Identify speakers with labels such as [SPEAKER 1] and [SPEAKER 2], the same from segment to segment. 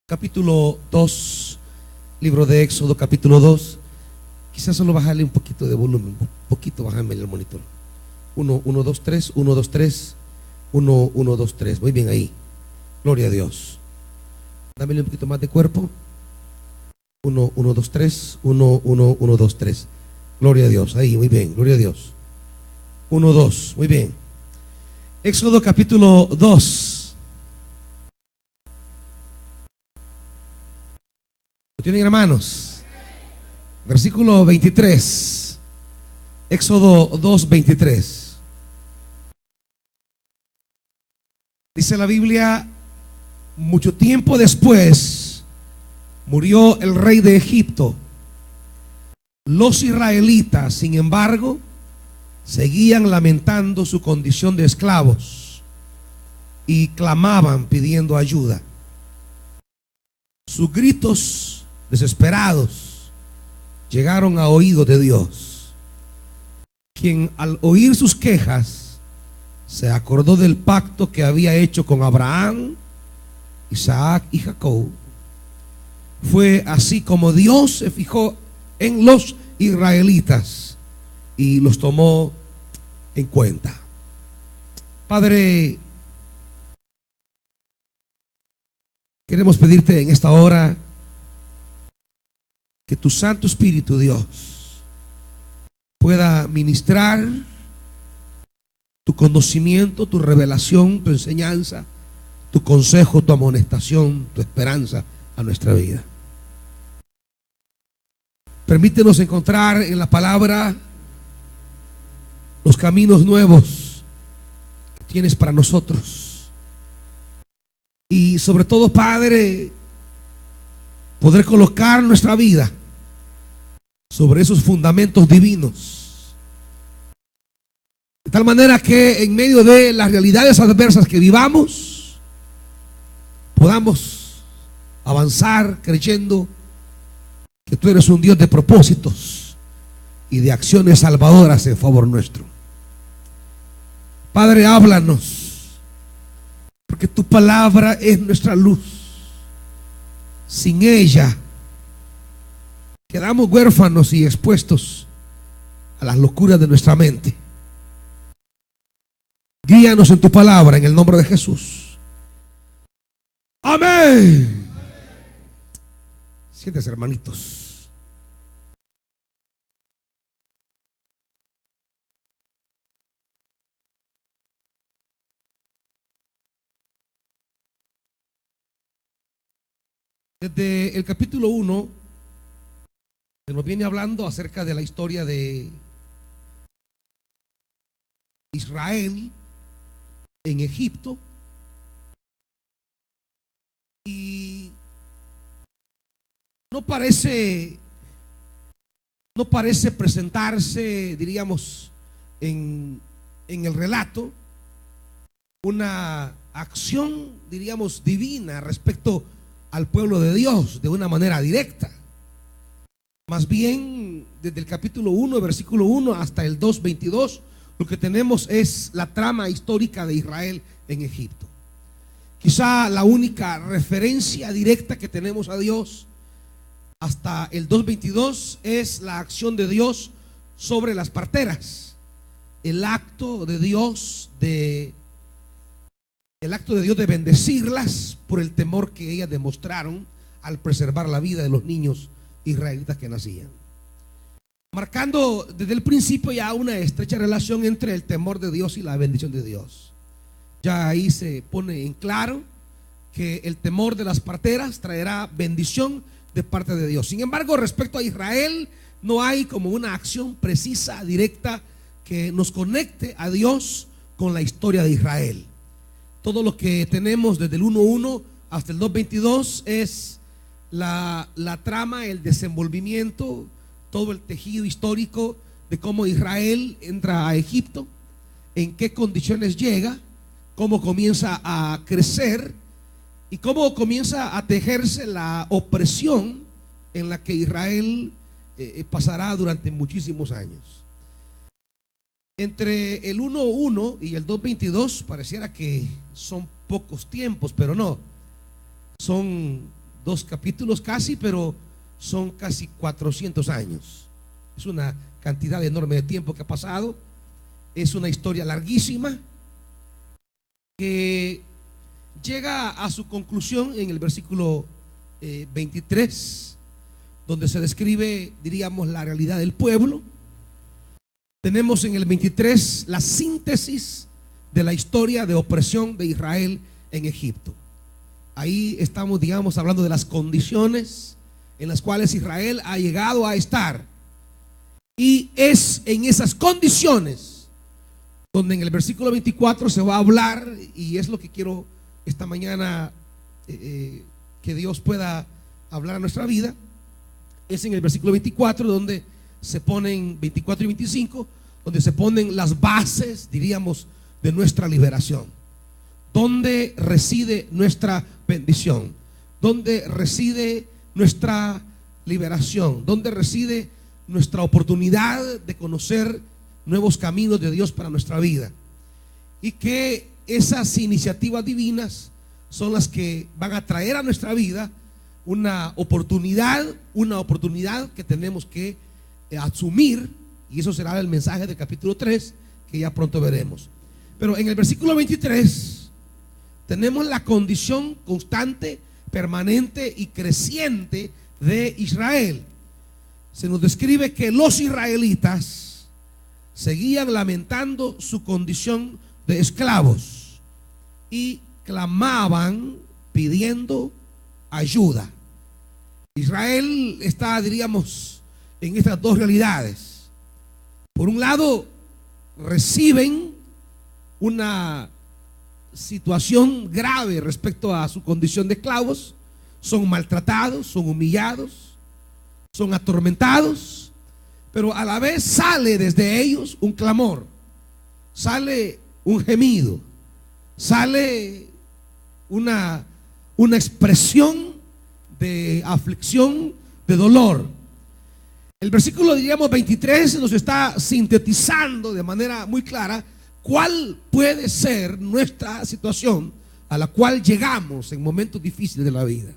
[SPEAKER 1] Capítulo 2, libro de Éxodo, capítulo 2. Quizás solo bajarle un poquito de volumen, un poquito bajarme el monitor. 1, 1, 2, 3, 1, 2, 3, 1, 1, 2, 3. Muy bien ahí. Gloria a Dios. Dámele un poquito más de cuerpo. 1, 1, 2, 3, 1, 1, 1, 2, 3. Gloria a Dios. Ahí, muy bien. Gloria a Dios. 1, 2. Muy bien. Éxodo capítulo 2. ¿Lo tienen, hermanos? Versículo 23. Éxodo 2, 23. Dice la Biblia: mucho tiempo después murió el rey de Egipto. Los israelitas, sin embargo, seguían lamentando su condición de esclavos y clamaban pidiendo ayuda. Sus gritos desesperados llegaron a oídos de Dios, quien al oír sus quejas se acordó del pacto que había hecho con Abraham, Isaac y Jacob. Fue así como Dios se fijó en los israelitas y los tomó en cuenta. Padre, queremos pedirte en esta hora que tu Santo Espíritu, Dios, pueda ministrar tu conocimiento, tu revelación, tu enseñanza, tu consejo, tu amonestación, tu esperanza a nuestra vida. Permítenos encontrar en la palabra los caminos nuevos que tienes para nosotros. Y sobre todo, Padre, poder colocar nuestra vida sobre esos fundamentos divinos, de tal manera que en medio de las realidades adversas que vivamos, podamos avanzar creyendo que tú eres un Dios de propósitos y de acciones salvadoras en favor nuestro. Padre, háblanos, porque tu palabra es nuestra luz. Sin ella quedamos huérfanos y expuestos a las locuras de nuestra mente. Guíanos en tu palabra, en el nombre de Jesús. Amén. Siéntese, hermanitos. Desde el capítulo 1 se nos viene hablando acerca de la historia de Israel en Egipto, y no parece presentarse, diríamos, en el relato una acción, diríamos, divina respecto al pueblo de Dios de una manera directa. Más bien, desde el capítulo 1, versículo 1 hasta el 2, 22, lo que tenemos es la trama histórica de Israel en Egipto. Quizá la única referencia directa que tenemos a Dios hasta el 2:22 es la acción de Dios sobre las parteras, el acto de Dios de bendecirlas por el temor que ellas demostraron al preservar la vida de los niños israelitas que nacían, marcando desde el principio ya una estrecha relación entre el temor de Dios y la bendición de Dios. Ya ahí se pone en claro que el temor de las parteras traerá bendición de parte de Dios. Sin embargo, respecto a Israel, no hay como una acción precisa, directa, que nos conecte a Dios con la historia de Israel. Todo lo que tenemos desde el 1:1 hasta el 2:22 es la trama, el desenvolvimiento, todo el tejido histórico de cómo Israel entra a Egipto, en qué condiciones llega, cómo comienza a crecer y cómo comienza a tejerse la opresión en la que Israel pasará durante muchísimos años. Entre el 1:1 y el 2:22 pareciera que son pocos tiempos, pero no, son 2 capítulos casi, pero son casi 400 años. Es una cantidad enorme de tiempo que ha pasado. Es una historia larguísima que llega a su conclusión en el versículo 23, donde se describe, diríamos, la realidad del pueblo. Tenemos en el 23 la síntesis de la historia de opresión de Israel en Egipto. Ahí estamos, digamos, hablando de las condiciones en las cuales Israel ha llegado a estar. Y es en esas condiciones donde en el versículo 24 se va a hablar, y es lo que quiero esta mañana que Dios pueda hablar a nuestra vida. Es en el versículo 24 donde se ponen, 24 y 25, donde se ponen las bases, diríamos, de nuestra liberación. ¿Dónde reside nuestra bendición? ¿Dónde reside nuestra liberación? ¿Dónde reside nuestra oportunidad de conocer nuevos caminos de Dios para nuestra vida? Y que esas iniciativas divinas son las que van a traer a nuestra vida una oportunidad que tenemos que asumir, y eso será el mensaje del capítulo 3 que ya pronto veremos. Pero en el versículo 23 tenemos la condición constante, permanente y creciente de Israel. Se nos describe que los israelitas seguían lamentando su condición de esclavos y clamaban pidiendo ayuda. Israel está, diríamos, en estas dos realidades. Por un lado, reciben una situación grave respecto a su condición de esclavos. Son maltratados, son humillados, son atormentados, pero a la vez sale desde ellos un clamor, sale un gemido, sale una expresión de aflicción, de dolor. El versículo, diríamos, 23 nos está sintetizando de manera muy clara cuál puede ser nuestra situación a la cual llegamos en momentos difíciles de la vida.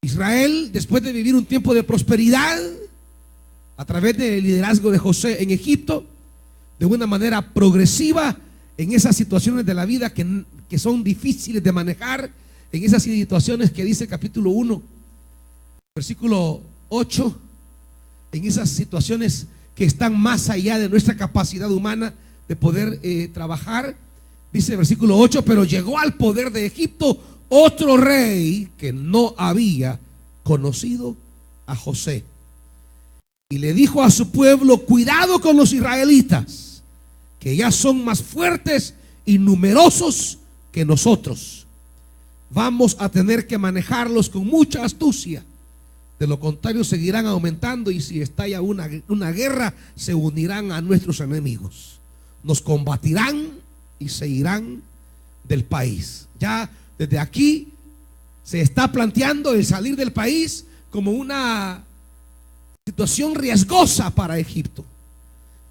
[SPEAKER 1] Israel, después de vivir un tiempo de prosperidad a través del liderazgo de José en Egipto, de una manera progresiva en esas situaciones de la vida que son difíciles de manejar, en esas situaciones que dice el capítulo 1, versículo 8, en esas situaciones que están más allá de nuestra capacidad humana de poder trabajar. Dice el versículo 8: pero llegó al poder de Egipto otro rey que no había conocido a José, y le dijo a su pueblo: cuidado con los israelitas, que ya son más fuertes y numerosos que nosotros. Vamos a tener que manejarlos con mucha astucia, de lo contrario seguirán aumentando, y si estalla una guerra, se unirán a nuestros enemigos, nos combatirán y se irán del país. Ya desde aquí se está planteando el salir del país como una situación riesgosa para Egipto.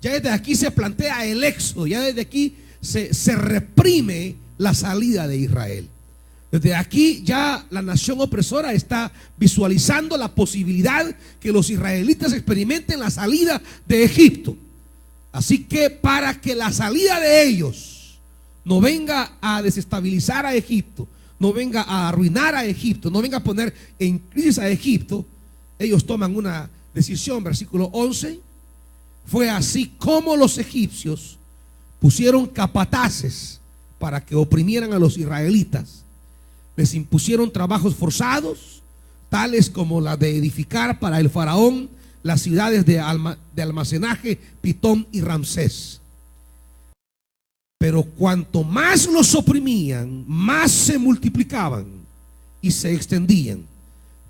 [SPEAKER 1] Ya desde aquí se plantea el éxodo, ya desde aquí se reprime la salida de Israel. Desde aquí ya la nación opresora está visualizando la posibilidad que los israelitas experimenten la salida de Egipto. Así que para que la salida de ellos no venga a desestabilizar a Egipto, no venga a arruinar a Egipto, no venga a poner en crisis a Egipto, ellos toman una decisión. Versículo 11: fue así como los egipcios pusieron capataces para que oprimieran a los israelitas. Les impusieron trabajos forzados, tales como la de edificar para el faraón las ciudades de almacenaje Pitón y Ramsés. Pero cuanto más los oprimían, más se multiplicaban y se extendían,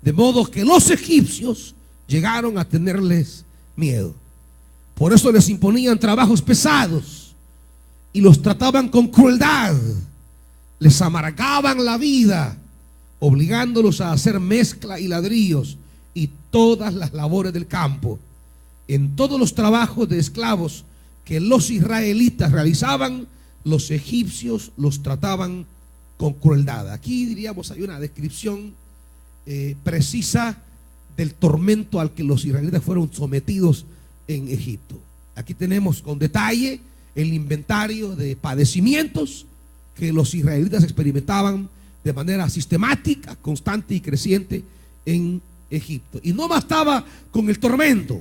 [SPEAKER 1] de modo que los egipcios llegaron a tenerles miedo. Por eso les imponían trabajos pesados y los trataban con crueldad. Les amargaban la vida, obligándolos a hacer mezcla y ladrillos y todas las labores del campo. En todos los trabajos de esclavos que los israelitas realizaban, los egipcios los trataban con crueldad. Aquí, diríamos, hay una descripción precisa del tormento al que los israelitas fueron sometidos en Egipto. Aquí tenemos con detalle el inventario de padecimientos que los israelitas experimentaban de manera sistemática, constante y creciente en Egipto. Y no bastaba con el tormento,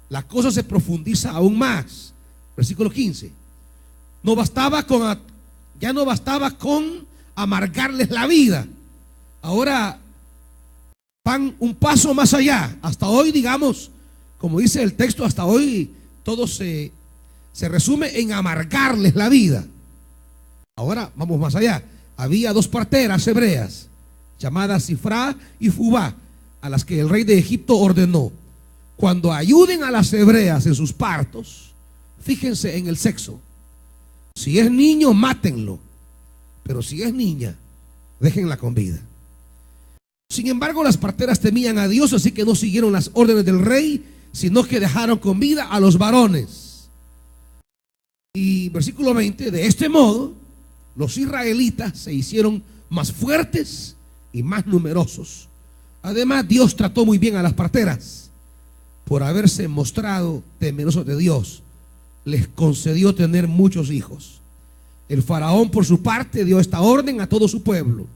[SPEAKER 1] la cosa se profundiza aún más. Versículo 15. Ya no bastaba con amargarles la vida. Ahora van un paso más allá. Hasta hoy, digamos, como dice el texto, hasta hoy todo se resume en amargarles la vida. Ahora vamos más allá. Había dos parteras hebreas llamadas Sifra y Fubá, a las que el rey de Egipto ordenó: cuando ayuden a las hebreas en sus partos, fíjense en el sexo. Si es niño, mátenlo, pero si es niña, déjenla con vida. Sin embargo, las parteras temían a Dios, así que no siguieron las órdenes del rey, sino que dejaron con vida a los varones. Y versículo 20: de este modo los israelitas se hicieron más fuertes y más numerosos. Además, Dios trató muy bien a las parteras. Por haberse mostrado temerosos de Dios, les concedió tener muchos hijos. El faraón, por su parte, dio esta orden a todo su pueblo: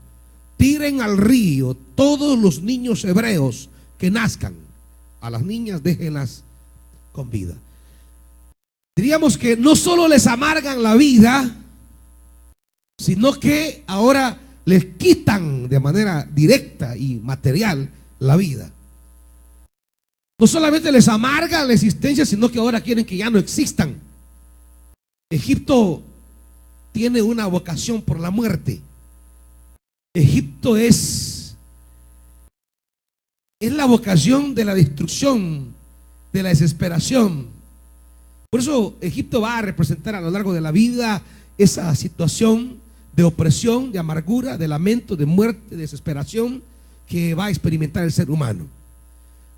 [SPEAKER 1] tiren al río todos los niños hebreos que nazcan. A las niñas déjenlas con vida. Diríamos que no solo les amargan la vida, sino que ahora les quitan de manera directa y material la vida. No solamente les amarga la existencia, sino que ahora quieren que ya no existan. Egipto tiene una vocación por la muerte. Egipto es la vocación de la destrucción, de la desesperación. Por eso Egipto va a representar a lo largo de la vida esa situación de opresión, de amargura, de lamento, de muerte, de desesperación que va a experimentar el ser humano.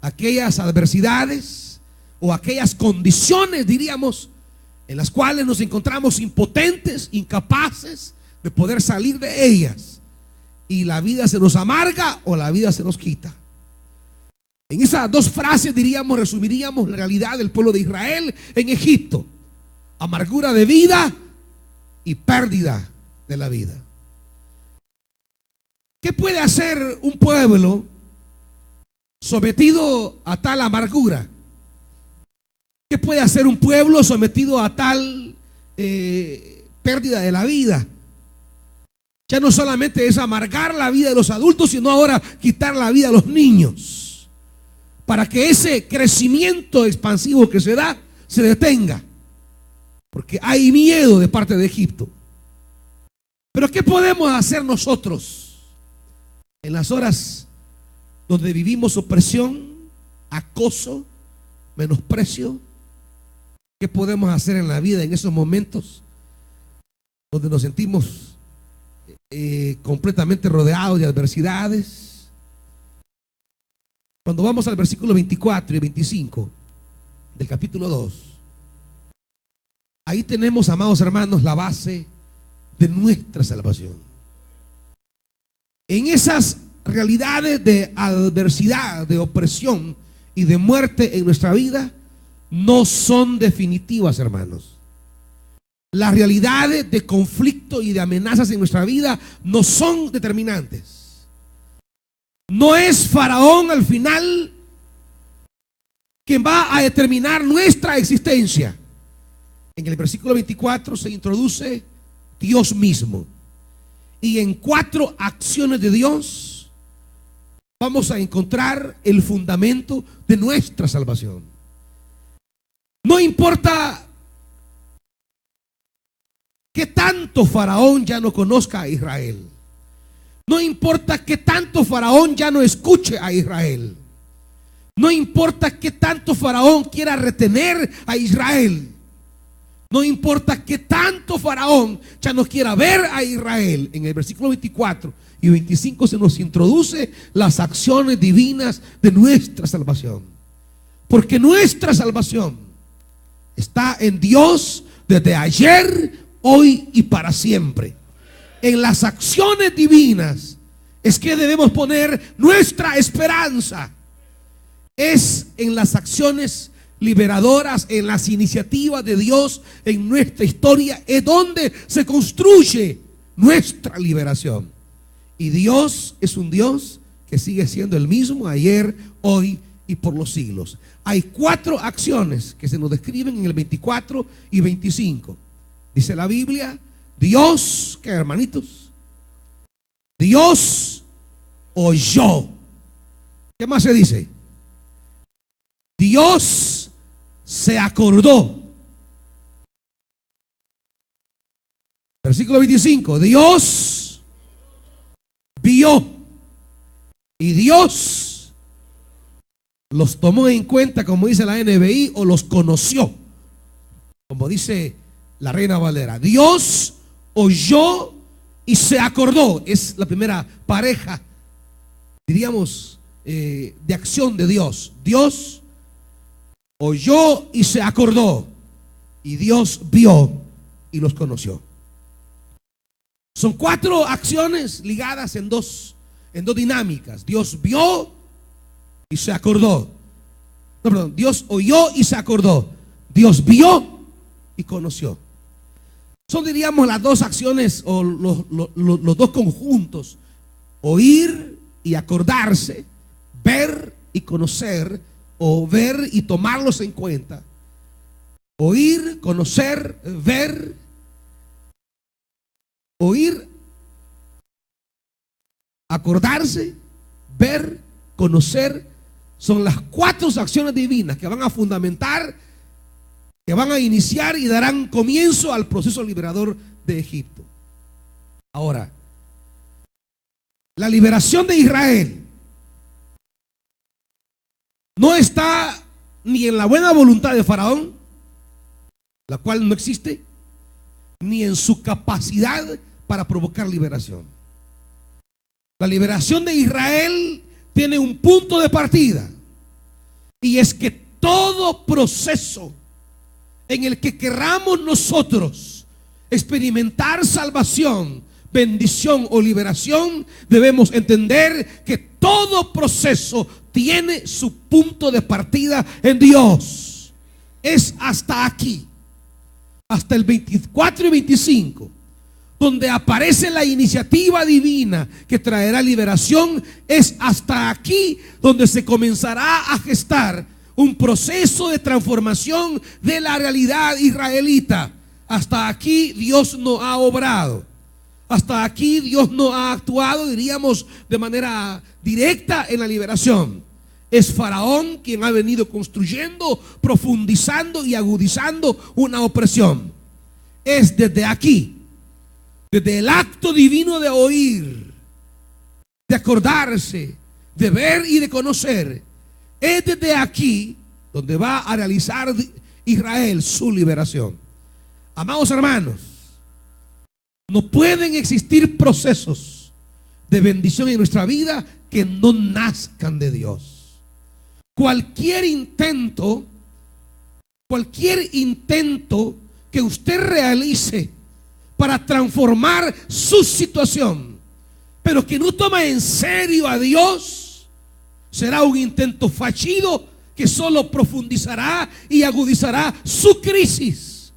[SPEAKER 1] Aquellas adversidades o aquellas condiciones, diríamos, en las cuales nos encontramos impotentes, incapaces de poder salir de ellas, y la vida se nos amarga o la vida se nos quita. En esas dos frases, diríamos, resumiríamos la realidad del pueblo de Israel en Egipto: amargura de vida y pérdida de la vida. ¿Qué puede hacer un pueblo sometido a tal amargura? ¿Qué puede hacer un pueblo sometido a tal pérdida de la vida? Ya no solamente es amargar la vida de los adultos, sino ahora quitar la vida a los niños, para que ese crecimiento expansivo que se da se detenga, porque hay miedo de parte de Egipto. Pero ¿qué podemos hacer nosotros en las horas donde vivimos opresión, acoso, menosprecio? ¿Qué podemos hacer en la vida en esos momentos donde nos sentimos completamente rodeados de adversidades? Cuando vamos al versículo 24 y 25 del capítulo 2, ahí tenemos, amados hermanos, la base de nuestra salvación. En esas realidades de adversidad, de opresión y de muerte en nuestra vida, no son definitivas, hermanos. Las realidades de conflicto y de amenazas en nuestra vida no son determinantes. No es Faraón al final quien va a determinar nuestra existencia. En el versículo 24 se introduce Dios mismo, y en 4 acciones de Dios vamos a encontrar el fundamento de nuestra salvación. No importa que tanto Faraón ya no conozca a Israel, no importa que tanto Faraón ya no escuche a Israel, no importa que tanto Faraón quiera retener a Israel, no importa que tanto Faraón ya no quiera ver a Israel. En el versículo 24 y 25 se nos introduce las acciones divinas de nuestra salvación, porque nuestra salvación está en Dios desde ayer, hoy y para siempre. En las acciones divinas es que debemos poner nuestra esperanza. Es en las acciones liberadoras, en las iniciativas de Dios en nuestra historia, es donde se construye nuestra liberación. Y Dios es un Dios que sigue siendo el mismo ayer, hoy y por los siglos. Hay 4 acciones que se nos describen en el 24 y 25. Dice la Biblia: Dios, ¿qué, hermanitos? Dios oyó. ¿Qué más se dice? Dios se acordó. Versículo 25. Dios vio y Dios los tomó en cuenta, como dice la NBI, o los conoció, como dice la Reina Valera. Dios oyó y se acordó. Es la primera pareja, diríamos, de acción de Dios. Dios oyó y se acordó, y Dios vio y los conoció. Son 4 acciones ligadas en dos dinámicas. Dios vio y se acordó. No, perdón, Dios oyó y se acordó. Dios vio y conoció. Son, diríamos, las 2 acciones o los 2 conjuntos: oír y acordarse, ver y conocer, o ver y tomarlos en cuenta. Oír, conocer, ver. Oír, acordarse, ver, conocer, son las 4 acciones divinas que van a fundamentar, que van a iniciar y darán comienzo al proceso liberador de Egipto. Ahora, la liberación de Israel no está ni en la buena voluntad de Faraón, la cual no existe, ni en su capacidad para provocar liberación. La liberación de Israel tiene un punto de partida, y es que todo proceso en el que queramos nosotros experimentar salvación, bendición o liberación, debemos entender que todo proceso tiene su punto de partida en Dios. Es hasta aquí, hasta el 24 y 25, donde aparece la iniciativa divina que traerá liberación. Es hasta aquí donde se comenzará a gestar un proceso de transformación de la realidad israelita. Hasta aquí Dios no ha obrado. Hasta aquí Dios no ha actuado, diríamos, de manera directa en la liberación. Es Faraón quien ha venido construyendo, profundizando y agudizando una opresión. Es desde aquí, desde el acto divino de oír, de acordarse, de ver y de conocer, es desde aquí donde va a realizar Israel su liberación. Amados hermanos, no pueden existir procesos de bendición en nuestra vida que no nazcan de Dios. Cualquier intento que usted realice para transformar su situación, pero que no toma en serio a Dios, será un intento fallido que solo profundizará y agudizará su crisis.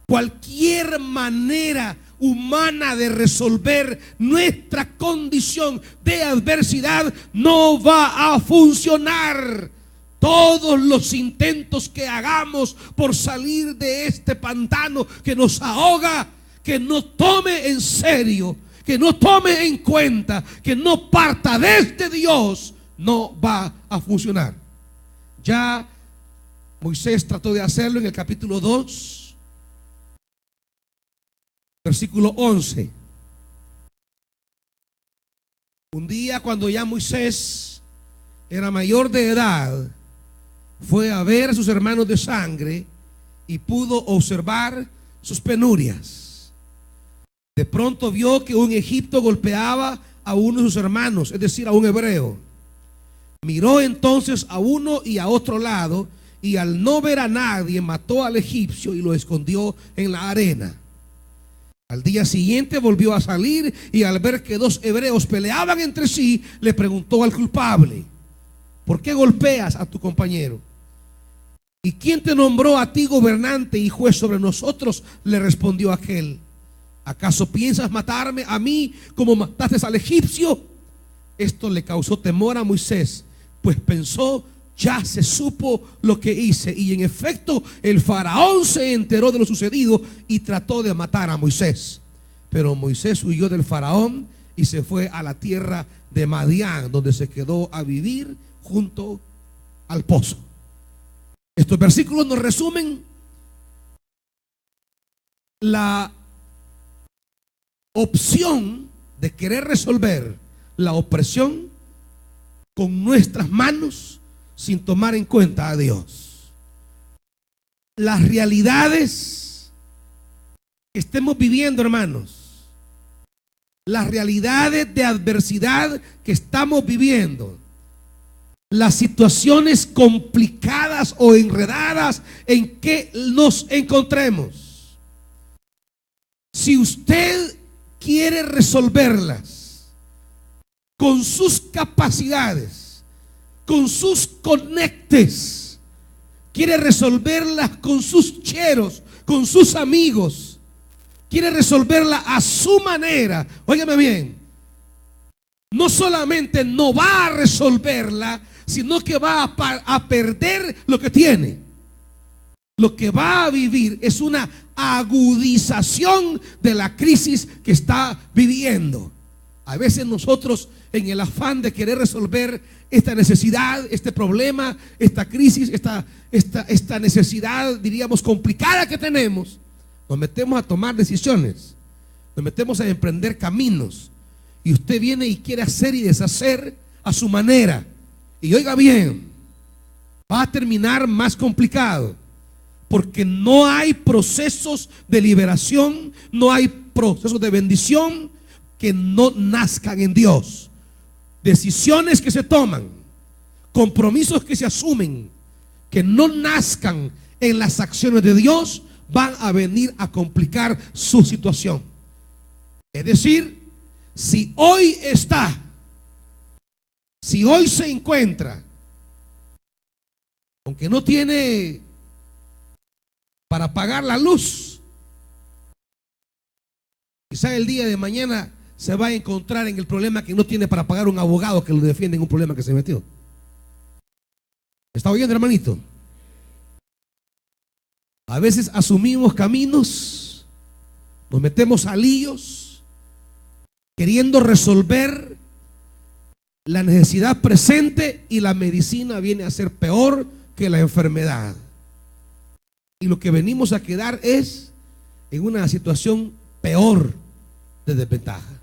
[SPEAKER 1] Cualquier manera humana de resolver nuestra condición de adversidad no va a funcionar. Todos los intentos que hagamos por salir de este pantano que nos ahoga, que no tome en serio, que no tome en cuenta, que no parta desde Dios, no va a funcionar. Ya Moisés trató de hacerlo en el capítulo 2, versículo 11. Un día, cuando ya Moisés era mayor de edad, fue a ver a sus hermanos de sangre y pudo observar sus penurias. De pronto vio que un egipcio golpeaba a uno de sus hermanos, es decir, a un hebreo. Miró entonces a uno y a otro lado, y al no ver a nadie, mató al egipcio y lo escondió en la arena. Al día siguiente volvió a salir y al ver que dos hebreos peleaban entre sí, le preguntó al culpable: ¿por qué golpeas a tu compañero? ¿Y quién te nombró a ti gobernante y juez sobre nosotros? Le respondió aquel: ¿acaso piensas matarme a mí como mataste al egipcio? Esto le causó temor a Moisés, pues pensó: ya se supo lo que hice. Y en efecto, el faraón se enteró de lo sucedido y trató de matar a Moisés. Pero Moisés huyó del faraón y se fue a la tierra de Madián, donde se quedó a vivir junto al pozo. Estos versículos nos resumen la opción de querer resolver la opresión con nuestras manos sin tomar en cuenta a Dios. Las realidades que estemos viviendo, hermanos, las realidades de adversidad que estamos viviendo, las situaciones complicadas o enredadas en que nos encontremos, si usted quiere resolverlas con sus capacidades, con sus conectes, quiere resolverlas con sus cheros, con sus amigos, quiere resolverla a su manera, óigame bien, no solamente no va a resolverla, sino que va a perder lo que tiene. Lo que va a vivir es una agudización de la crisis que está viviendo. A veces nosotros, en el afán de querer resolver esta necesidad, este problema, esta crisis, esta necesidad, diríamos, complicada que tenemos, nos metemos a tomar decisiones, nos metemos a emprender caminos, y usted viene y quiere hacer y deshacer a su manera. Y oiga bien, va a terminar más complicado, porque no hay procesos de liberación, no hay procesos de bendición que no nazcan en Dios. Decisiones que se toman, compromisos que se asumen, que no nazcan en las acciones de Dios, van a venir a complicar su situación. Es decir, si hoy se encuentra, aunque no tiene para pagar la luz, quizá el día de mañana se va a encontrar en el problema que no tiene para pagar un abogado que lo defienda en un problema que se metió. ¿Está oyendo, hermanito? A veces asumimos caminos, nos metemos a líos, queriendo resolver la necesidad presente, y la medicina viene a ser peor que la enfermedad. Y lo que venimos a quedar es en una situación peor de desventaja.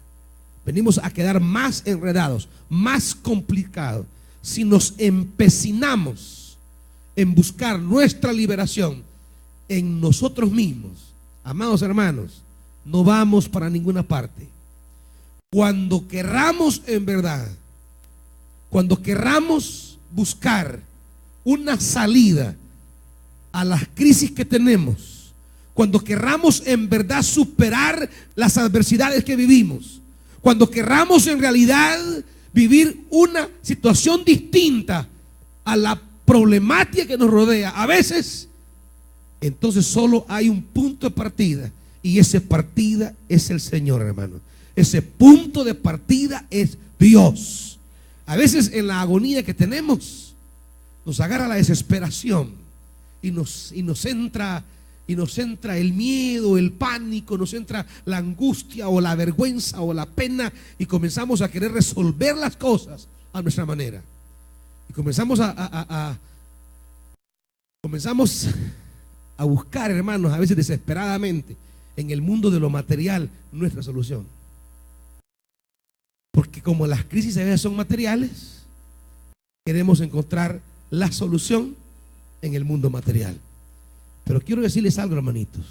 [SPEAKER 1] Venimos a quedar más enredados, más complicados. Si nos empecinamos en buscar nuestra liberación en nosotros mismos, amados hermanos, no vamos para ninguna parte. Cuando querramos en verdad, cuando querramos buscar una salida a las crisis que tenemos, cuando querramos en verdad superar las adversidades que vivimos, cuando querramos en realidad vivir una situación distinta a la problemática que nos rodea, a veces, entonces solo hay un punto de partida, y esa partida es el Señor, hermano. Ese punto de partida es Dios. A veces en la agonía que tenemos nos agarra la desesperación y nos entra el miedo, el pánico, nos entra la angustia o la vergüenza o la pena, y comenzamos a querer resolver las cosas a nuestra manera. Y comenzamos a buscar, hermanos, a veces desesperadamente en el mundo de lo material nuestra solución. Porque como las crisis a veces son materiales, queremos encontrar la solución en el mundo material. Pero quiero decirles algo, hermanitos.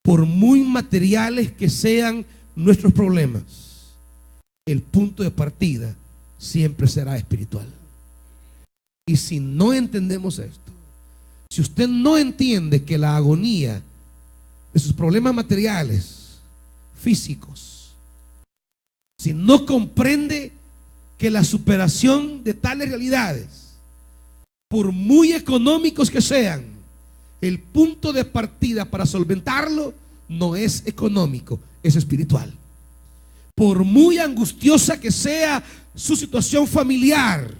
[SPEAKER 1] Por muy materiales que sean nuestros problemas, el punto de partida siempre será espiritual. Y si no entendemos esto, si usted no entiende que la agonía de sus problemas materiales, físicos, si no comprende que la superación de tales realidades, por muy económicos que sean, el punto de partida para solventarlo no es económico, es espiritual. Por muy angustiosa que sea su situación familiar,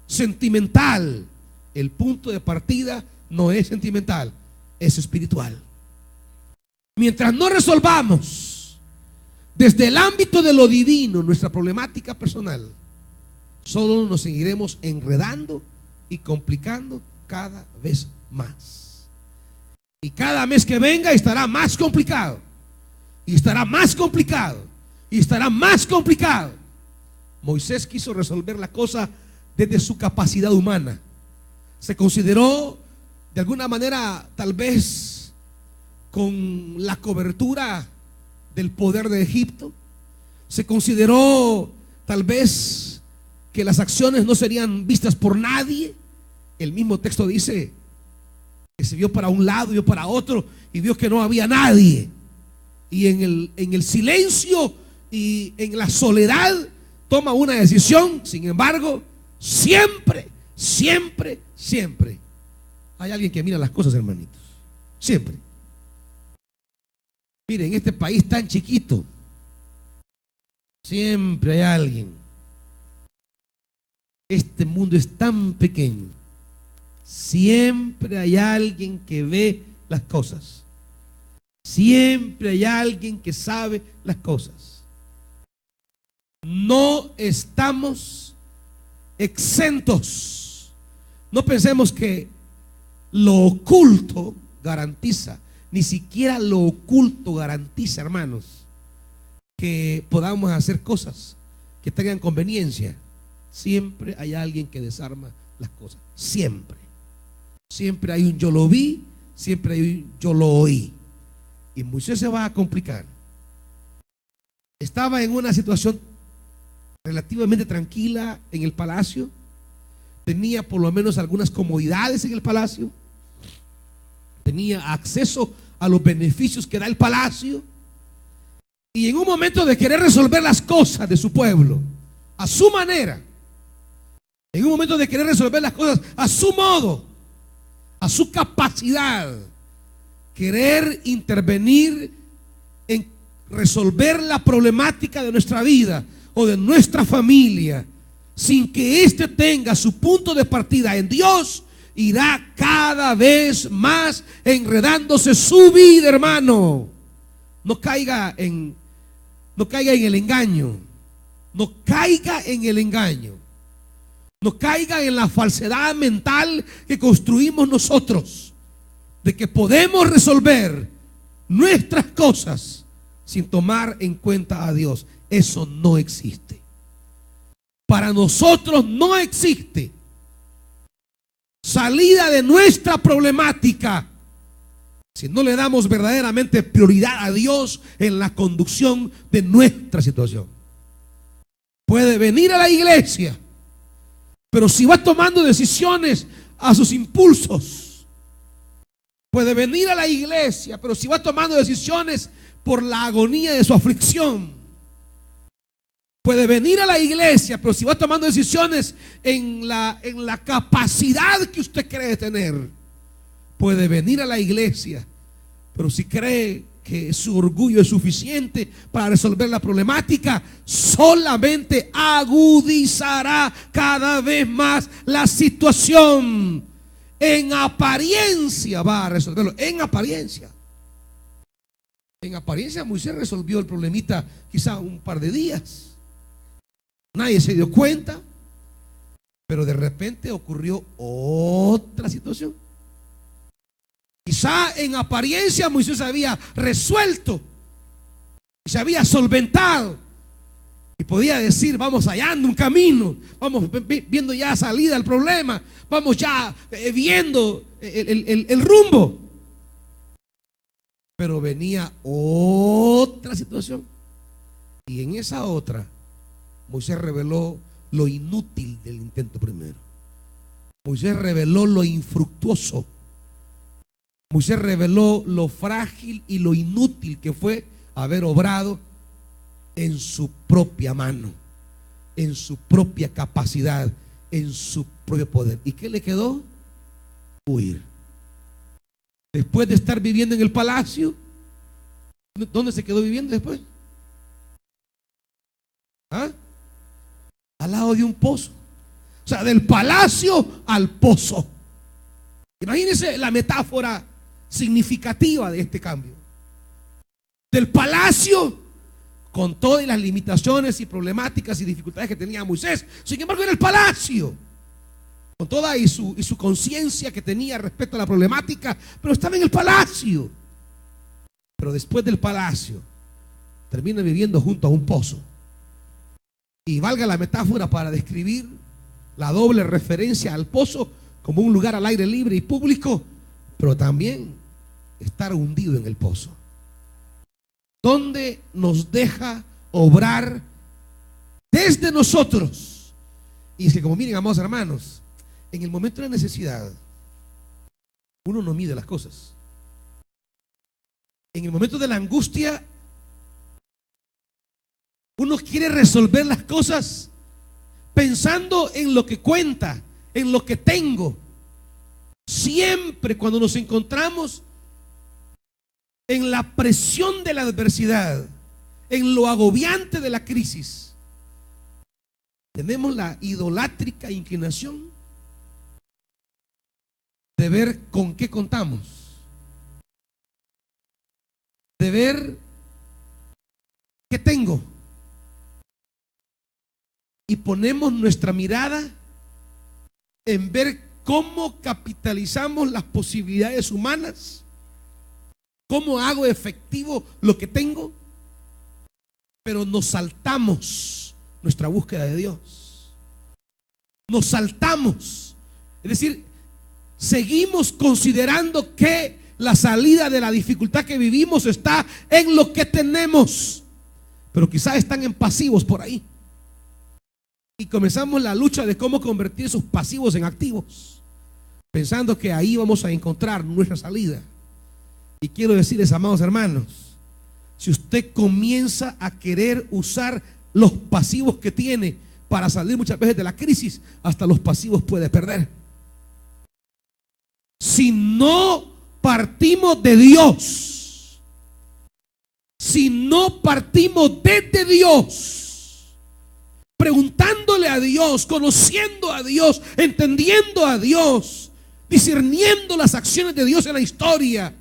[SPEAKER 1] sentimental, el punto de partida no es sentimental, es espiritual. Mientras no resolvamos desde el ámbito de lo divino nuestra problemática personal, solo nos seguiremos enredando y complicando cada vez más. Y cada mes que venga estará más complicado, y estará más complicado, y estará más complicado. Moisés quiso resolver la cosa desde su capacidad humana. Se consideró de alguna manera, tal vez con la cobertura del poder de Egipto. Se consideró tal vez que las acciones no serían vistas por nadie. El mismo texto dice que se vio para un lado y vio para otro y vio que no había nadie. Y en el silencio y en la soledad toma una decisión. Sin embargo, siempre hay alguien que mira las cosas, hermanitos. Siempre. Miren, en este país tan chiquito, siempre hay alguien. Este mundo es tan pequeño. Siempre hay alguien que ve las cosas. Siempre hay alguien que sabe las cosas. No estamos exentos. No pensemos que lo oculto garantiza, ni siquiera lo oculto garantiza, hermanos, que podamos hacer cosas que tengan conveniencia. Siempre hay alguien que desarma las cosas. Siempre. Siempre hay un yo lo vi, siempre hay un yo lo oí. Y Moisés se va a complicar. Estaba en una situación relativamente tranquila en el palacio. Tenía por lo menos algunas comodidades en el palacio. Tenía acceso a los beneficios que da el palacio. Y en un momento de querer resolver las cosas de su pueblo a su manera, en un momento de querer resolver las cosas a su modo, a su capacidad, querer intervenir en resolver la problemática de nuestra vida o de nuestra familia, sin que éste tenga su punto de partida en Dios, irá cada vez más enredándose su vida, hermano. No caiga en el engaño. No caiga en el engaño. No caiga en la falsedad mental que construimos nosotros, de que podemos resolver nuestras cosas sin tomar en cuenta a Dios. Eso no existe. Para nosotros no existe salida de nuestra problemática si no le damos verdaderamente prioridad a Dios en la conducción de nuestra situación. Puede venir a la iglesia, pero si va tomando decisiones a sus impulsos. Puede venir a la iglesia, pero si va tomando decisiones por la agonía de su aflicción. Puede venir a la iglesia, pero si va tomando decisiones en la capacidad que usted cree tener. Puede venir a la iglesia, pero si cree que su orgullo es suficiente para resolver la problemática, solamente agudizará cada vez más la situación. En apariencia va a resolverlo. En apariencia Moisés resolvió el problemita quizá un par de días. Nadie se dio cuenta, pero de repente ocurrió otra situación. Quizá en apariencia Moisés había resuelto, se había solventado y podía decir: vamos hallando un camino, vamos viendo ya salida al problema, vamos ya viendo el rumbo. Pero venía otra situación, y en esa otra Moisés reveló lo inútil del intento primero. Moisés reveló lo infructuoso Moisés reveló lo frágil y lo inútil que fue haber obrado en su propia mano, en su propia capacidad, en su propio poder. ¿Y qué le quedó? Huir. Después de estar viviendo en el palacio, ¿dónde se quedó viviendo después? ¿Ah? Al lado de un pozo. O sea, del palacio al pozo. Imagínense la metáfora significativa de este cambio. Del palacio, con todas las limitaciones y problemáticas y dificultades que tenía Moisés, sin embargo en el palacio, con toda y su conciencia que tenía respecto a la problemática, pero estaba en el palacio. Pero después del palacio termina viviendo junto a un pozo. Y valga la metáfora para describir la doble referencia al pozo como un lugar al aire libre y público, pero también estar hundido en el pozo, donde nos deja obrar desde nosotros. Y es que, como miren, amados hermanos, en el momento de la necesidad uno no mide las cosas. En el momento de la angustia uno quiere resolver las cosas pensando en lo que cuenta, en lo que tengo. Siempre cuando nos encontramos en la presión de la adversidad, en lo agobiante de la crisis, tenemos la idolátrica inclinación de ver con qué contamos, de ver qué tengo, y ponemos nuestra mirada en ver cómo capitalizamos las posibilidades humanas, cómo hago efectivo lo que tengo, pero nos saltamos nuestra búsqueda de Dios. Nos saltamos, es decir, seguimos considerando que la salida de la dificultad que vivimos está en lo que tenemos, pero quizás están en pasivos por ahí. Y comenzamos la lucha de cómo convertir esos pasivos en activos, pensando que ahí vamos a encontrar nuestra salida. Y quiero decirles, amados hermanos, si usted comienza a querer usar los pasivos que tiene para salir muchas veces de la crisis, hasta los pasivos puede perder. Si no partimos de Dios, si no partimos desde Dios, preguntándole a Dios, conociendo a Dios, entendiendo a Dios, discerniendo las acciones de Dios en la historia,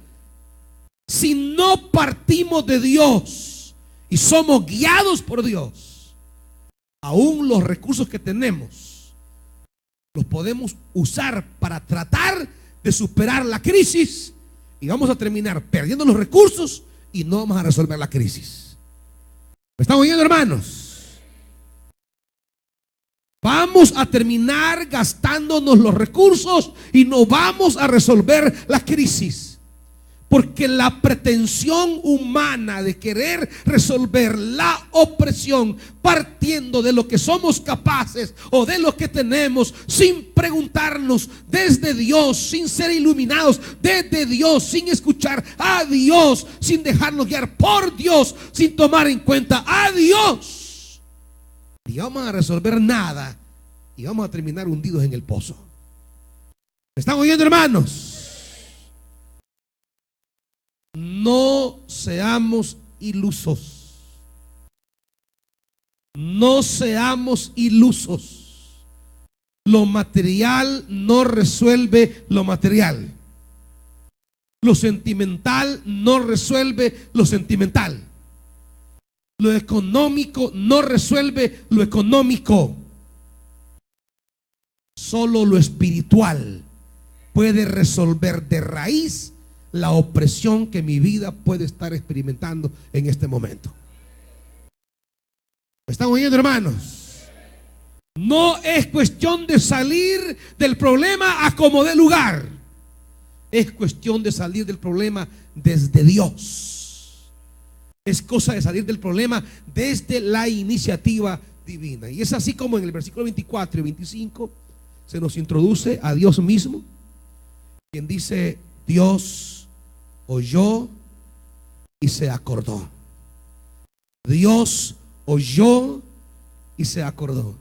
[SPEAKER 1] si no partimos de Dios y somos guiados por Dios, aún los recursos que tenemos los podemos usar para tratar de superar la crisis, y vamos a terminar perdiendo los recursos y no vamos a resolver la crisis. ¿Me están oyendo, hermanos? Vamos a terminar gastándonos los recursos y no vamos a resolver la crisis, porque la pretensión humana de querer resolver la opresión partiendo de lo que somos capaces o de lo que tenemos, sin preguntarnos desde Dios, sin ser iluminados desde Dios, sin escuchar a Dios, sin dejarnos guiar por Dios, sin tomar en cuenta a Dios, y vamos a resolver nada y vamos a terminar hundidos en el pozo. ¿Me están oyendo, hermanos? No seamos ilusos. No seamos ilusos. Lo material no resuelve lo material. Lo sentimental no resuelve lo sentimental. Lo económico no resuelve lo económico. Solo lo espiritual puede resolver de raíz la opresión que mi vida puede estar experimentando en este momento. ¿Me están oyendo, hermanos? No es cuestión de salir del problema a como dé lugar. Es cuestión de salir del problema desde Dios. Es cosa de salir del problema desde la iniciativa divina. Y es así como en el versículo 24 y 25 se nos introduce a Dios mismo, quien dice: Dios oyó y se acordó. Dios oyó y se acordó.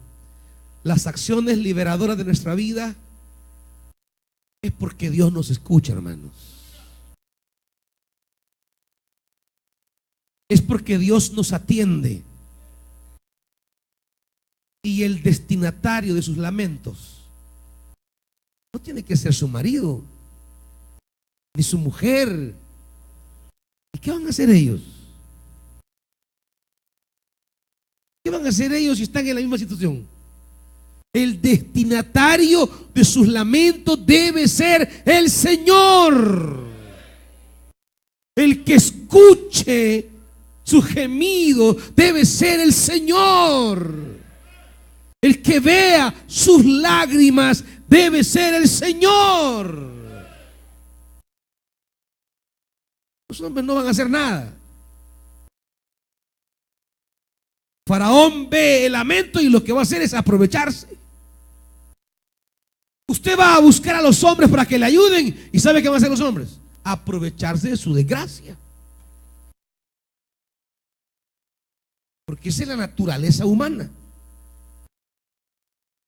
[SPEAKER 1] Las acciones liberadoras de nuestra vida es porque Dios nos escucha, hermanos. Es porque Dios nos atiende. Y el destinatario de sus lamentos no tiene que ser su marido ni su mujer. ¿Y qué van a hacer ellos? ¿Qué van a hacer ellos si están en la misma situación? El destinatario de sus lamentos debe ser el Señor. El que escuche su gemido debe ser el Señor. El que vea sus lágrimas debe ser el Señor. Los hombres no van a hacer nada. Faraón ve el lamento y lo que va a hacer es aprovecharse. Usted va a buscar a los hombres para que le ayuden. ¿Y sabe qué van a hacer los hombres? Aprovecharse de su desgracia. Porque esa es la naturaleza humana.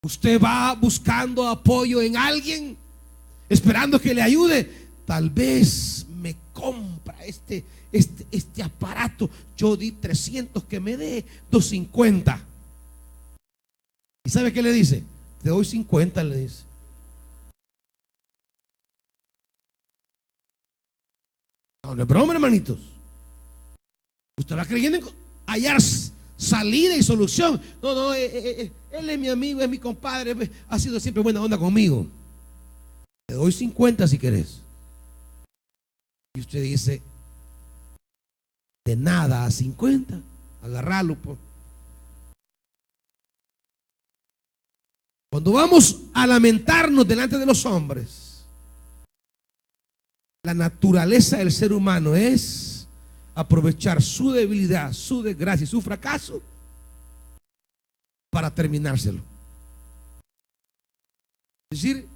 [SPEAKER 1] Usted va buscando apoyo en alguien, esperando que le ayude. Tal vez me compra este aparato. Yo di 300, que me dé 250. ¿Y sabe qué le dice? Te doy 50, le dice. No es broma, hermanitos. Usted va creyendo en hallar salida y solución. No, él es mi amigo, es mi compadre, ha sido siempre buena onda conmigo. Te doy 50 si querés. Y usted dice, de nada a 50, agarrarlo. Pues. Cuando vamos a lamentarnos delante de los hombres, la naturaleza del ser humano es aprovechar su debilidad, su desgracia y su fracaso para terminárselo. Es decir,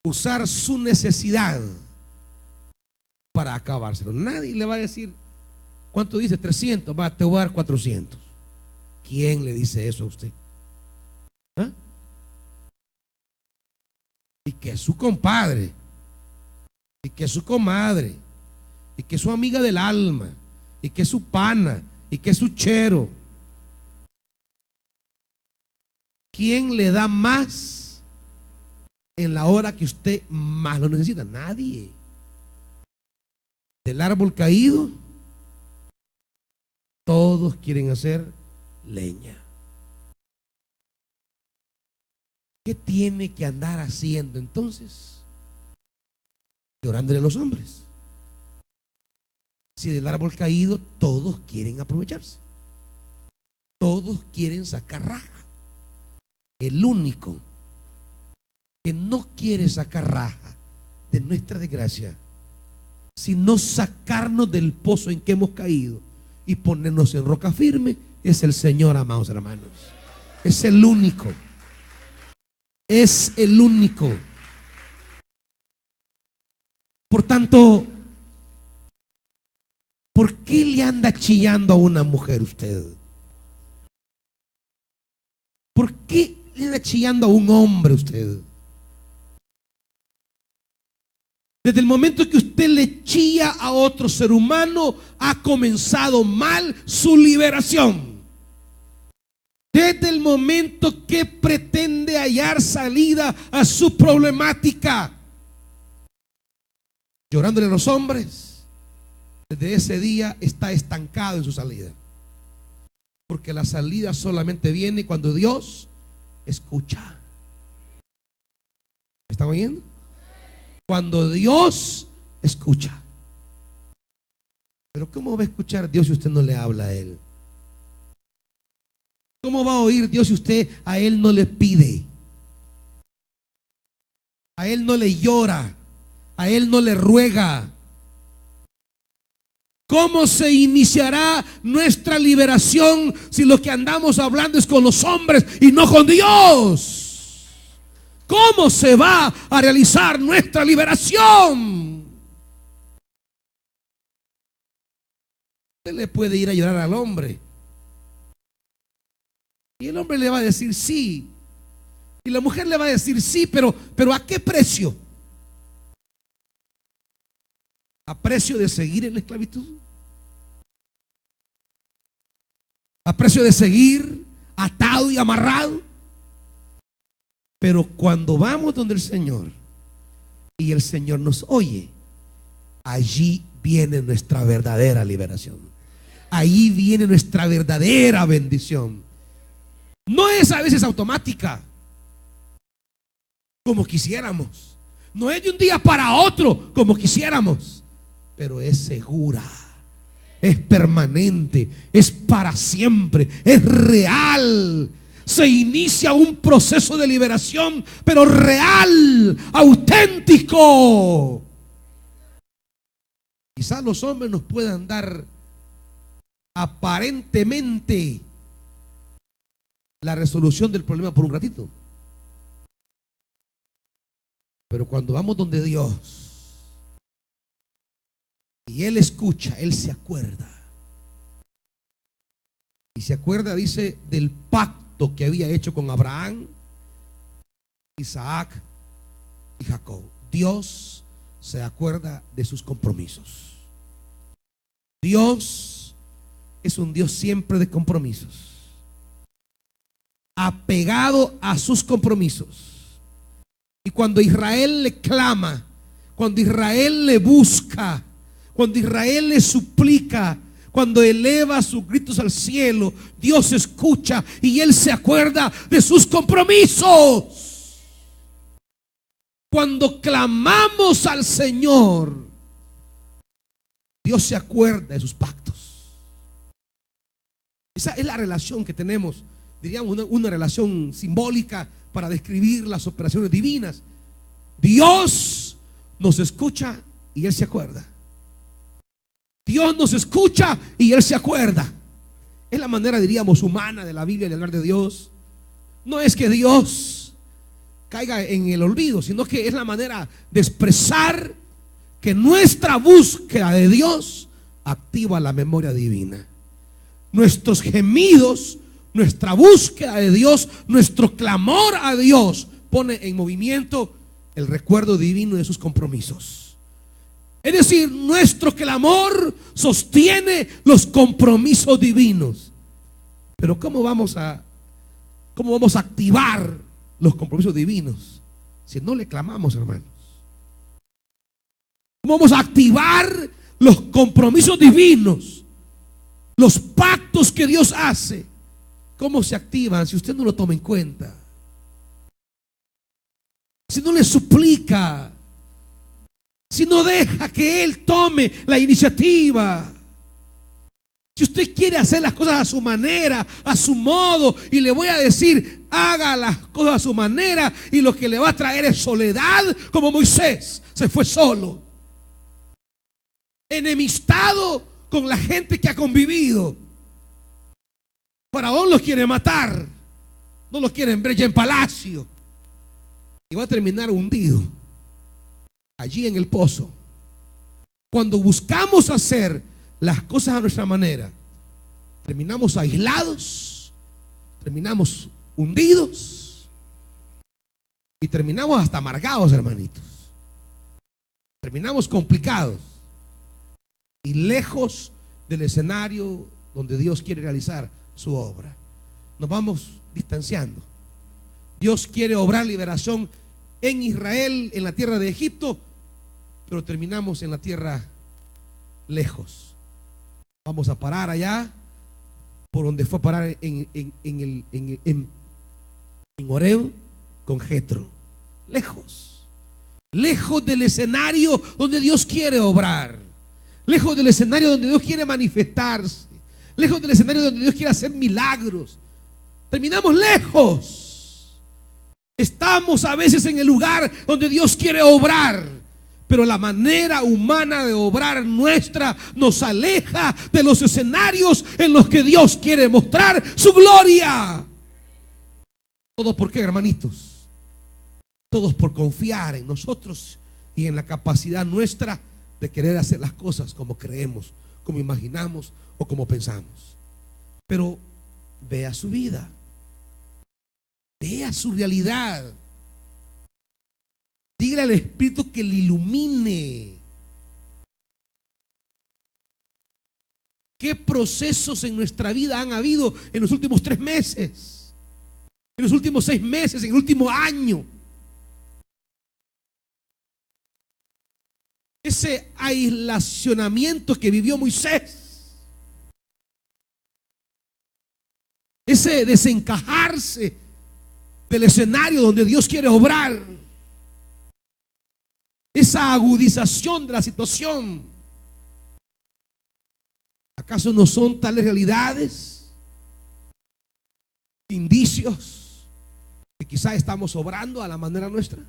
[SPEAKER 1] usar su necesidad para acabárselo. Nadie le va a decir, ¿cuánto dice? 300, va, te voy a dar 400. ¿Quién le dice eso a usted? ¿Ah? Y que es su compadre, y que es su comadre, y que es su amiga del alma, y que es su pana, y que es su chero. ¿Quién le da más en la hora que usted más lo necesita? Nadie. Del árbol caído, todos quieren hacer leña. ¿Qué tiene que andar haciendo entonces? Llorándole a los hombres. Si del árbol caído todos quieren aprovecharse, todos quieren sacar raja. El único que no quiere sacar raja de nuestra desgracia, sino sacarnos del pozo en que hemos caído y ponernos en roca firme, es el Señor, amados hermanos. Es el único. Es el único. Por tanto, ¿por qué le anda chillando a una mujer usted? ¿Por qué le anda chillando a un hombre usted? Desde el momento que usted le chilla a otro ser humano, ha comenzado mal su liberación. Desde el momento que pretende hallar salida a su problemática, llorándole a los hombres, desde ese día está estancado en su salida. Porque la salida solamente viene cuando Dios escucha. ¿Me están oyendo? Cuando Dios escucha. Pero ¿cómo va a escuchar Dios si usted no le habla a Él? ¿Cómo va a oír Dios si usted a Él no le pide? A Él no le llora, a Él no le ruega. ¿Cómo se iniciará nuestra liberación si lo que andamos hablando es con los hombres y no con Dios? ¿Cómo se va a realizar nuestra liberación? Usted le puede ir a llorar al hombre y el hombre le va a decir sí, y la mujer le va a decir sí, pero ¿a qué precio? ¿A precio de seguir en la esclavitud? ¿A precio de seguir atado y amarrado? Pero cuando vamos donde el Señor y el Señor nos oye, allí viene nuestra verdadera liberación. Ahí viene nuestra verdadera bendición. No es a veces automática, como quisiéramos. No es de un día para otro, como quisiéramos. Pero es segura, es permanente, es para siempre, es real. Se inicia un proceso de liberación, pero real, auténtico. Quizás los hombres nos puedan dar aparentemente la resolución del problema por un ratito, pero cuando vamos donde Dios y Él escucha, Él se acuerda. Y se acuerda, dice, del pacto que había hecho con Abraham, Isaac y Jacob. Dios se acuerda de sus compromisos. Dios es un Dios siempre de compromisos, apegado a sus compromisos. Y cuando Israel le clama, cuando Israel le busca, cuando Israel le suplica, cuando eleva sus gritos al cielo, Dios escucha y Él se acuerda de sus compromisos. Cuando clamamos al Señor, Dios se acuerda de sus pactos. Esa es la relación que tenemos, diríamos una relación simbólica para describir las operaciones divinas. Dios nos escucha y Él se acuerda. Dios nos escucha y Él se acuerda. Es la manera, diríamos, humana de la Biblia de hablar de Dios. No es que Dios caiga en el olvido, sino que es la manera de expresar que nuestra búsqueda de Dios activa la memoria divina. Nuestros gemidos, nuestra búsqueda de Dios, nuestro clamor a Dios pone en movimiento el recuerdo divino de sus compromisos. Es decir, nuestro clamor sostiene los compromisos divinos. Pero ¿cómo vamos a activar los compromisos divinos si no le clamamos, hermanos? ¿Cómo vamos a activar los compromisos divinos, los pactos que Dios hace? ¿Cómo se activan si usted no lo toma en cuenta? Si no le suplica, si no deja que Él tome la iniciativa. Si usted quiere hacer las cosas a su manera, a su modo, y le voy a decir, haga las cosas a su manera, y lo que le va a traer es soledad, como Moisés se fue solo, enemistado con la gente que ha convivido. Faraón los quiere matar, no los quiere en brecha en palacio, y va a terminar hundido allí en el pozo. Cuando buscamos hacer las cosas a nuestra manera, terminamos aislados, terminamos hundidos y terminamos hasta amargados, hermanitos. Terminamos complicados y lejos del escenario donde Dios quiere realizar su obra. Nos vamos distanciando. Dios quiere obrar liberación en Israel, en la tierra de Egipto, pero terminamos en la tierra lejos. Vamos a parar allá por donde fue a parar en Horeb con Jetro. Lejos del escenario donde Dios quiere obrar, lejos del escenario donde Dios quiere manifestarse, lejos del escenario donde Dios quiere hacer milagros. Terminamos lejos. Estamos a veces en el lugar donde Dios quiere obrar, pero la manera humana de obrar nuestra nos aleja de los escenarios en los que Dios quiere mostrar su gloria. ¿Todo por qué, hermanitos? Todos por confiar en nosotros y en la capacidad nuestra de querer hacer las cosas como creemos, como imaginamos o como pensamos. Pero vea su vida, vea su realidad. Dígale al Espíritu que le ilumine. ¿Qué procesos en nuestra vida han habido en los últimos 3 meses? En los últimos 6 meses, en el último año. Ese aislacionamiento que vivió Moisés. Ese desencajarse del escenario donde Dios quiere obrar. Esa agudización de la situación. ¿Acaso no son tales realidades, indicios que quizá estamos obrando a la manera nuestra?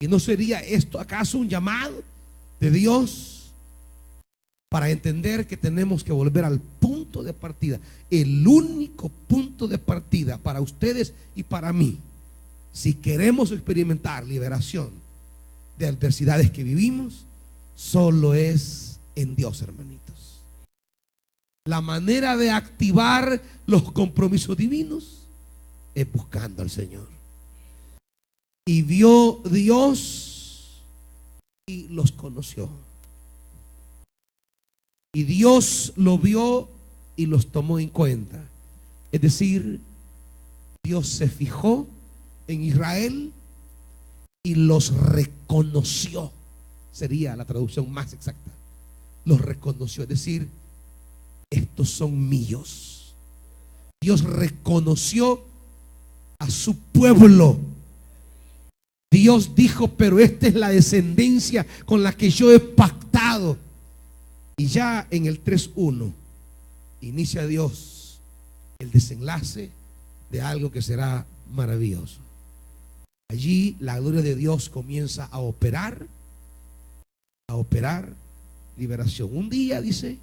[SPEAKER 1] ¿Y no sería esto acaso un llamado de Dios para entender que tenemos que volver al punto de partida? El único punto de partida para ustedes y para mí, si queremos experimentar liberación de adversidades que vivimos, solo es en Dios, hermanitos. La manera de activar los compromisos divinos es buscando al Señor. Y vio Dios y los conoció. Y Dios lo vio y los tomó en cuenta. Es decir, Dios se fijó en Israel y los reconoció. Sería la traducción más exacta. Los reconoció, es decir, estos son míos. Dios reconoció a su pueblo. Dios dijo, pero esta es la descendencia con la que yo he pactado. Y ya en el 3:1 inicia Dios el desenlace de algo que será maravilloso. Allí la gloria de Dios comienza a operar liberación. Un día dice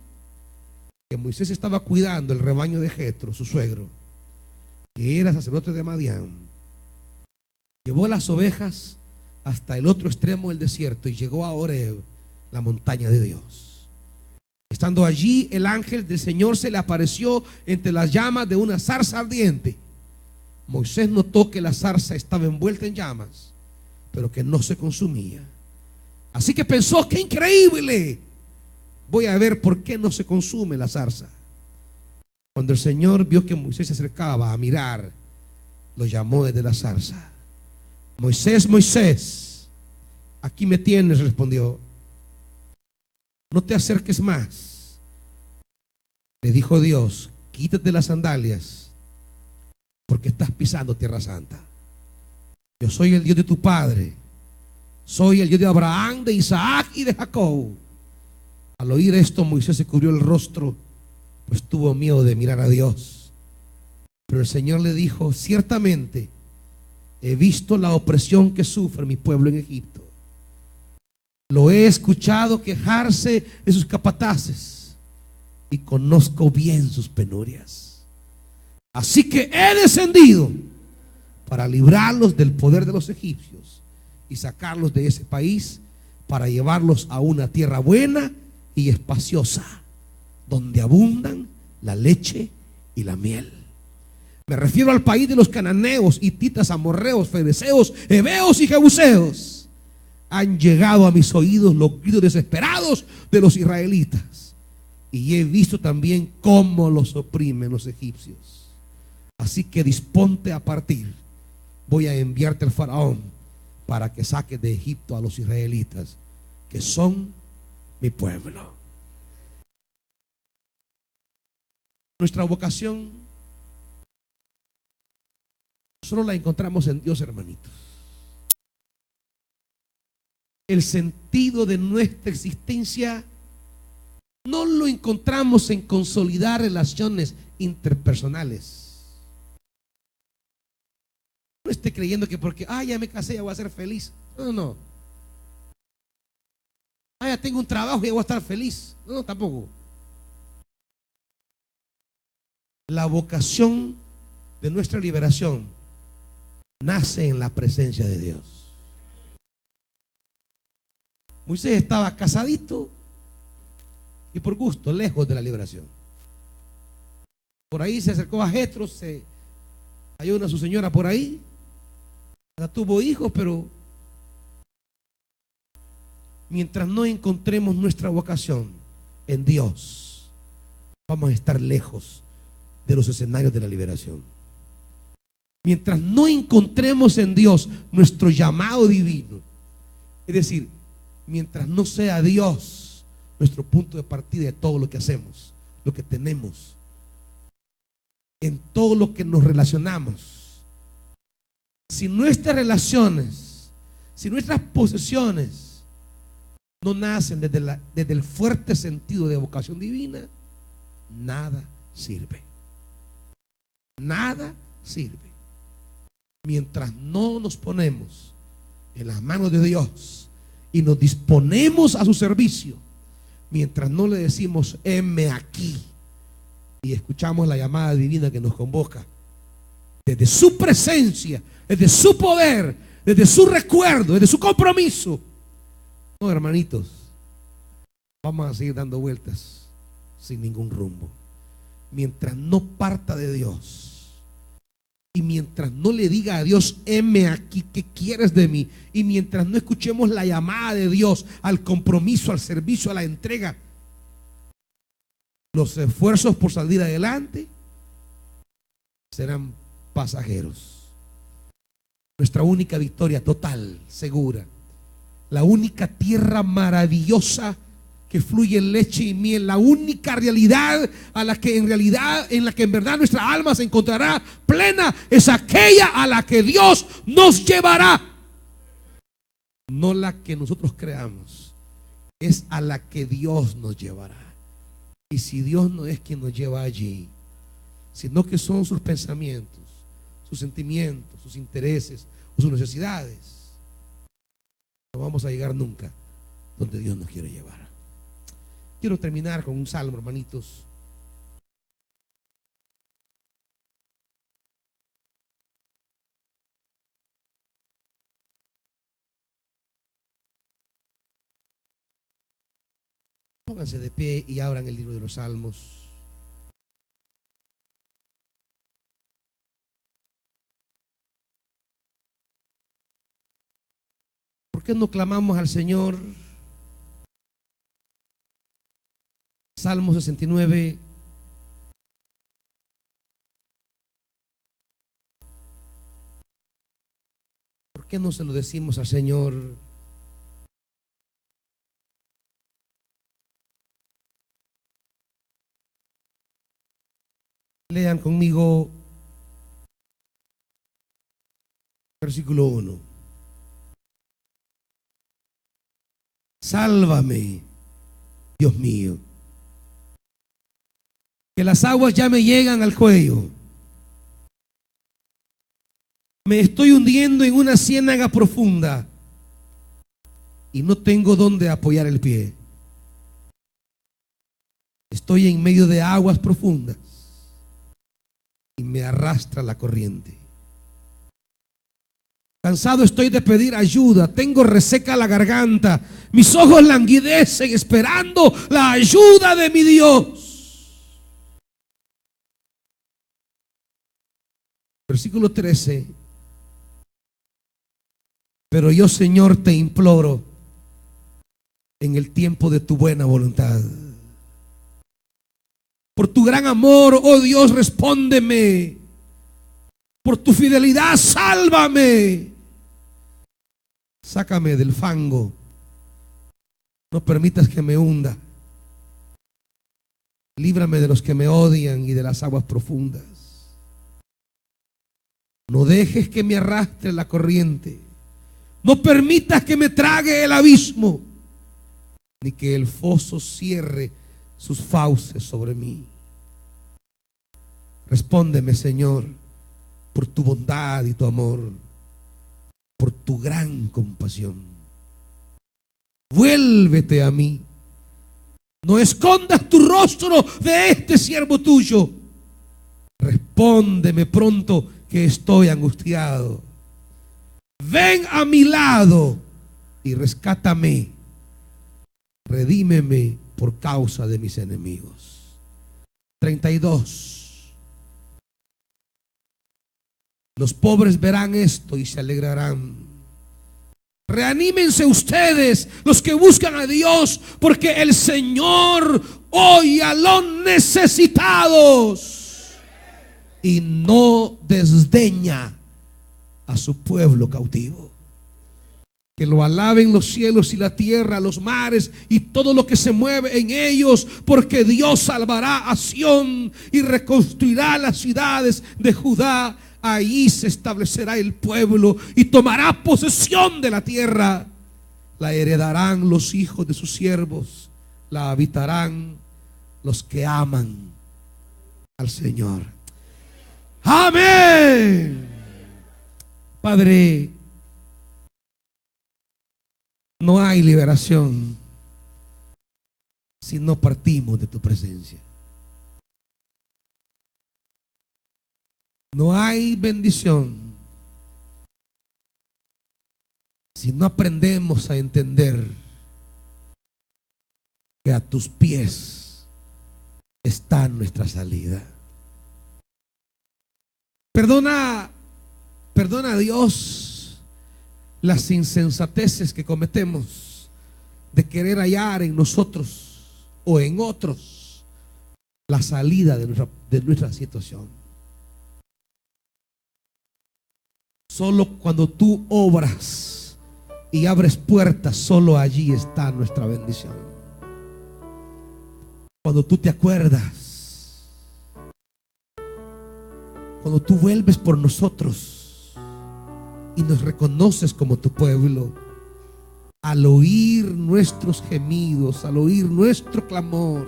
[SPEAKER 1] que Moisés estaba cuidando el rebaño de Jetro, su suegro, que era sacerdote de Madián. Llevó las ovejas hasta el otro extremo del desierto y llegó a Horeb, la montaña de Dios. Estando allí, el ángel del Señor se le apareció entre las llamas de una zarza ardiente. Moisés notó que la zarza estaba envuelta en llamas, pero que no se consumía. Así que pensó, ¡qué increíble! Voy a ver por qué no se consume la zarza. Cuando el Señor vio que Moisés se acercaba a mirar, lo llamó desde la zarza. Moisés, Moisés, aquí me tienes, respondió. No te acerques más. Le dijo Dios, quítate las sandalias, porque estás pisando tierra santa. Yo soy el Dios de tu padre. Soy el Dios de Abraham, de Isaac y de Jacob. Al oír esto, Moisés se cubrió el rostro, pues tuvo miedo de mirar a Dios. Pero el Señor le dijo, ciertamente he visto la opresión que sufre mi pueblo en Egipto. Lo he escuchado quejarse de sus capataces y conozco bien sus penurias. Así que he descendido para librarlos del poder de los egipcios y sacarlos de ese país para llevarlos a una tierra buena y espaciosa, donde abundan la leche y la miel. Me refiero al país de los cananeos, hititas, amorreos, fereceos, heveos y jebuseos. Han llegado a mis oídos los gritos desesperados de los israelitas, y he visto también cómo los oprimen los egipcios. Así que disponte a partir. Voy a enviarte al faraón para que saques de Egipto a los israelitas, que son mi pueblo. Nuestra vocación solo la encontramos en Dios, hermanitos. El sentido de nuestra existencia no lo encontramos en consolidar relaciones interpersonales. No esté creyendo que porque ya me casé, ya voy a ser feliz. No. Ya tengo un trabajo, ya voy a estar feliz. No, tampoco. La vocación de nuestra liberación nace en la presencia de Dios. Moisés estaba casadito y por gusto, lejos de la liberación. Por ahí se acercó a Jetro, hay su señora por ahí, ya tuvo hijos, pero mientras no encontremos nuestra vocación en Dios, vamos a estar lejos de los escenarios de la liberación. Mientras no encontremos en Dios nuestro llamado divino, es decir, mientras no sea Dios nuestro punto de partida de todo lo que hacemos, lo que tenemos, en todo lo que nos relacionamos, si nuestras relaciones, si nuestras posesiones no nacen desde el fuerte sentido de vocación divina, nada sirve. Nada sirve. Mientras no nos ponemos en las manos de Dios y nos disponemos a su servicio, mientras no le decimos heme aquí y escuchamos la llamada divina que nos convoca desde su presencia, desde su poder, desde su recuerdo, desde su compromiso, no, hermanitos, vamos a seguir dando vueltas sin ningún rumbo. Mientras no parta de Dios y mientras no le diga a Dios heme aquí, ¿qué quieres de mí? Y mientras no escuchemos la llamada de Dios al compromiso, al servicio, a la entrega, los esfuerzos por salir adelante serán pasajeros. Nuestra única victoria total, segura, la única tierra maravillosa que fluye leche y miel, la única realidad en la que en verdad nuestra alma se encontrará plena, es aquella a la que Dios nos llevará, no la que nosotros creamos, es a la que Dios nos llevará. Y si Dios no es quien nos lleva allí, sino que son sus pensamientos, sus sentimientos, sus intereses o sus necesidades, no vamos a llegar nunca donde Dios nos quiere llevar. Quiero terminar con un salmo, hermanitos. Pónganse de pie y abran el libro de los Salmos. ¿Por qué no clamamos al Señor? Salmo 69. ¿Por qué no se lo decimos al Señor? Lean conmigo versículo 1. Sálvame, Dios mío, que las aguas ya me llegan al cuello. Me estoy hundiendo en una ciénaga profunda y no tengo dónde apoyar el pie. Estoy en medio de aguas profundas y me arrastra la corriente. Cansado estoy de pedir ayuda, tengo reseca la garganta, mis ojos languidecen esperando la ayuda de mi Dios. Versículo 13. Pero yo, Señor, te imploro en el tiempo de tu buena voluntad. Por tu gran amor, oh Dios, respóndeme. Por tu fidelidad, sálvame. Sácame del fango. No permitas que me hunda. Líbrame de los que me odian y de las aguas profundas. No dejes que me arrastre la corriente. No permitas que me trague el abismo, ni que el foso cierre sus fauces sobre mí. Respóndeme, Señor, por tu bondad y tu amor, por tu gran compasión. Vuélvete a mí. No escondas tu rostro de este siervo tuyo. Respóndeme pronto, que estoy angustiado. Ven a mi lado y rescátame. Redímeme por causa de mis enemigos. 32. Los pobres verán esto y se alegrarán. Reanímense ustedes, los que buscan a Dios, porque el Señor oye a los necesitados y no desdeña a su pueblo cautivo. Que lo alaben los cielos y la tierra, los mares y todo lo que se mueve en ellos, porque Dios salvará a Sión y reconstruirá las ciudades de Judá. Ahí se establecerá el pueblo y tomará posesión de la tierra. La heredarán los hijos de sus siervos, la habitarán los que aman al Señor. Amén. Padre, no hay liberación si no partimos de tu presencia. No hay bendición si no aprendemos a entender que a tus pies está nuestra salida. Perdona a Dios las insensateces que cometemos de querer hallar en nosotros o en otros la salida de nuestra situación. Solo cuando tú obras y abres puertas, solo allí está nuestra bendición. Cuando tú te acuerdas, cuando tú vuelves por nosotros y nos reconoces como tu pueblo, al oír nuestros gemidos, al oír nuestro clamor,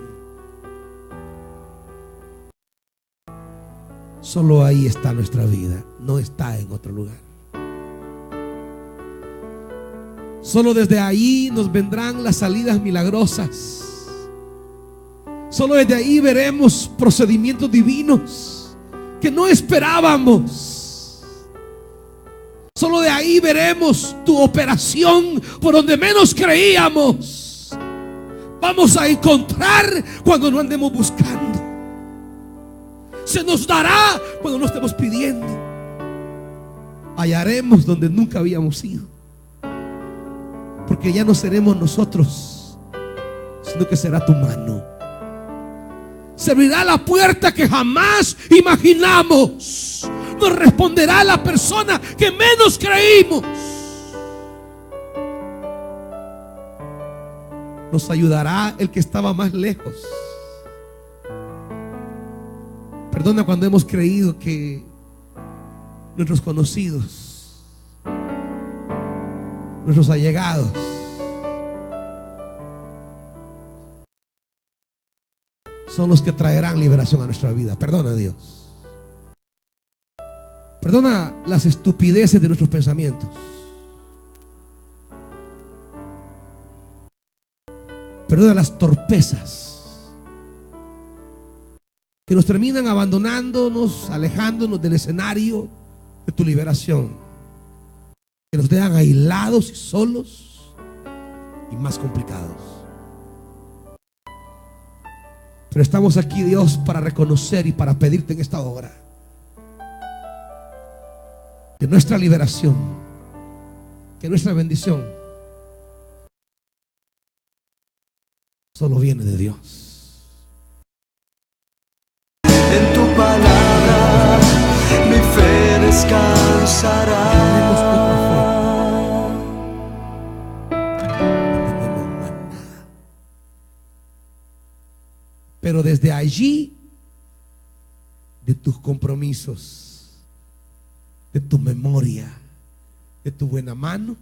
[SPEAKER 1] solo ahí está nuestra vida, no está en otro lugar. Solo desde ahí nos vendrán las salidas milagrosas. Solo desde ahí veremos procedimientos divinos que no esperábamos. Solo de ahí veremos tu operación por donde menos creíamos. Vamos a encontrar cuando no andemos buscando. Se nos dará cuando no estemos pidiendo. Hallaremos donde nunca habíamos ido. Porque ya no seremos nosotros, sino que será tu mano. Se abrirá la puerta que jamás imaginamos. Nos responderá la persona que menos creímos. Nos ayudará el que estaba más lejos. Perdona cuando hemos creído que nuestros conocidos, nuestros allegados, son los que traerán liberación a nuestra vida. Perdona, Dios. Perdona las estupideces de nuestros pensamientos. Perdona las torpezas que nos terminan abandonándonos, alejándonos del escenario de tu liberación, que nos dejan aislados y solos y más complicados. Pero estamos aquí, Dios, para reconocer y para pedirte en esta hora que nuestra liberación, que nuestra bendición solo viene de Dios.
[SPEAKER 2] En tu palabra mi fe descansará.
[SPEAKER 1] Pero desde allí, de tus compromisos, de tu memoria, de tu buena mano,